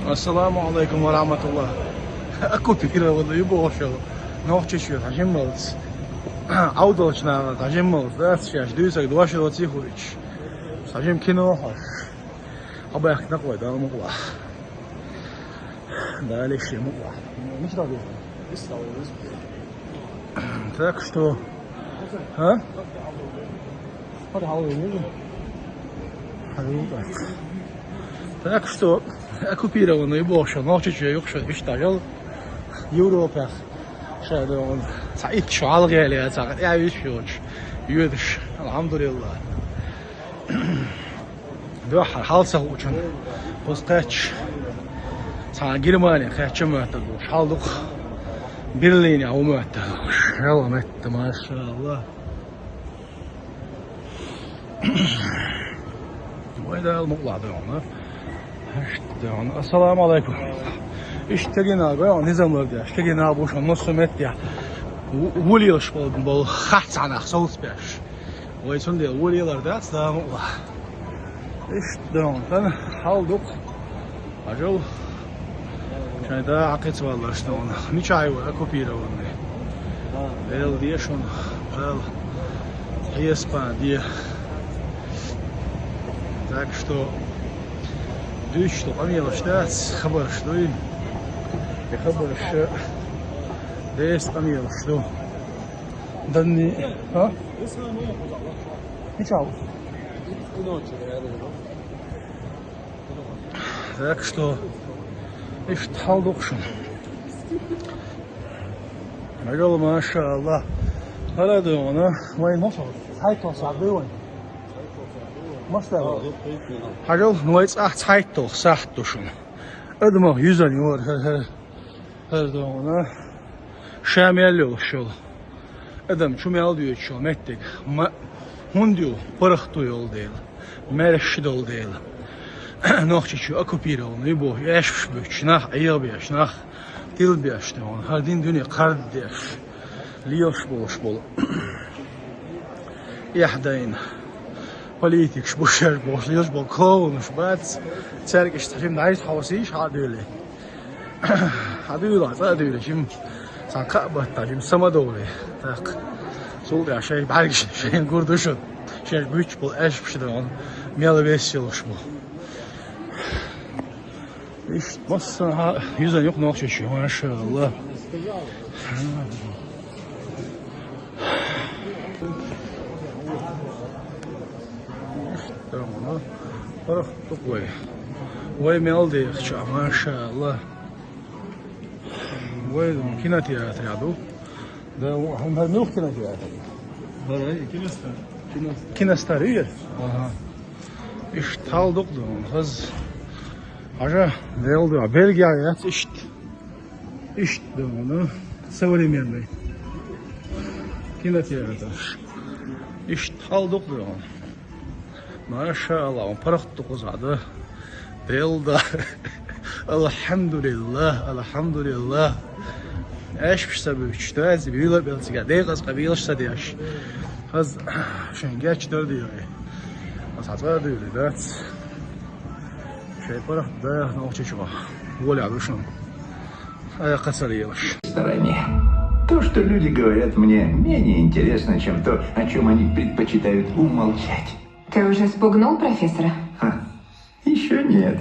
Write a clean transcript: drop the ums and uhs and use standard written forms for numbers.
Assalamu alaikum wa rahmatullah. Оккупировано и бошо. Ночью что, зачем молодцы? Аудочно, зачем молодцы? Да, сейчас дюйсак, 2 тихович. Зачем кино хаш? Абах такой, да, мугла. Да, лишь мугла. Не что делать? Так что... А? Так что оккупировано и больше, но чуть-чуть يخشى يشتغل Европа. شاهد он سعيد شو على غالي سعيد يعيش يودش الحمد لله. ده حالسه وشن قصتش سعيد جرماني خير مهتدوش حالدق برلين أو مهتدوش يلا مهت ما شاء الله. وإذا المطلع ده السلام عليكم. İşte abi, nizamlar diye. İşte gene abi, şu nasıl met diye. Vuruyoruz bol, hatsana, soğuk bir. O için diye vuruyorlar da, selamlar. İşte ondan aldık. Acaba şimdi daha akit varlar işte ona. Niçin ayı var, kopyayla var ne? El diye şunu, el, yespan diye. Так что дюйч, что помимо штат, хабар, что и хабар, что здесь помимо, что да не, а? Ничего. Так что и штал докшин. Магал маша Аллах. Харадуна, мой носор, хайто садуин. Масла. Hagel nooit echt tijd toch zacht tussen. Het mag je zijn hoor. Her dan şamiyel şol. Adam çumel diyor şu mettek. Hun diyor parıhtı yol değil. Merşid yol değil. Nokçu şu akupira onu bu. Yaşmış büyük. Nah ayı bir yaş. Nah dil bir yaş. Her din dünya kard yaş. Liyoş bol. Yahdayın. Politik, şboşer, boşluyoruz, balkon, şubat, çerk işte, nayız havası iş hadiyeli. Hadiyeli, şimdi sen kabatta, şimdi sama doğru. Tak, sol ya şey, belki şeyin kurduşun, şey büyük bol, eş bir şey de on, miyalı 5 yıl bu. İşte, nasıl yüzden yok ne geçiyor, maşallah. Парах такой. Вой мелди, машаллах. Вой кинотеатр ряду. Да, он был в кинотеатре. Киностар. Киностар, видишь? Ага. İştaldık da kız. Aja ne oldu? Belgiya'ya İşte onu. Современный. Кинотеатр. İştaldık da onu. Maşallah, on parahtı kuzadı. Delda. Elhamdülillah. Eşmiş tabi üçte, ez büyüler belki geldi. Kız kabilişse diyaş. Kız şeyin geçtir diyor. Asatlar diyor da. Şey parahtı da ne olacak çıkıyor. Voley abi şunu. Ayak kasarıymış. Стороне. То, что люди говорят мне, менее интересно, чем то, о чем они предпочитают умолчать. Ты уже спугнул профессора? Еще нет.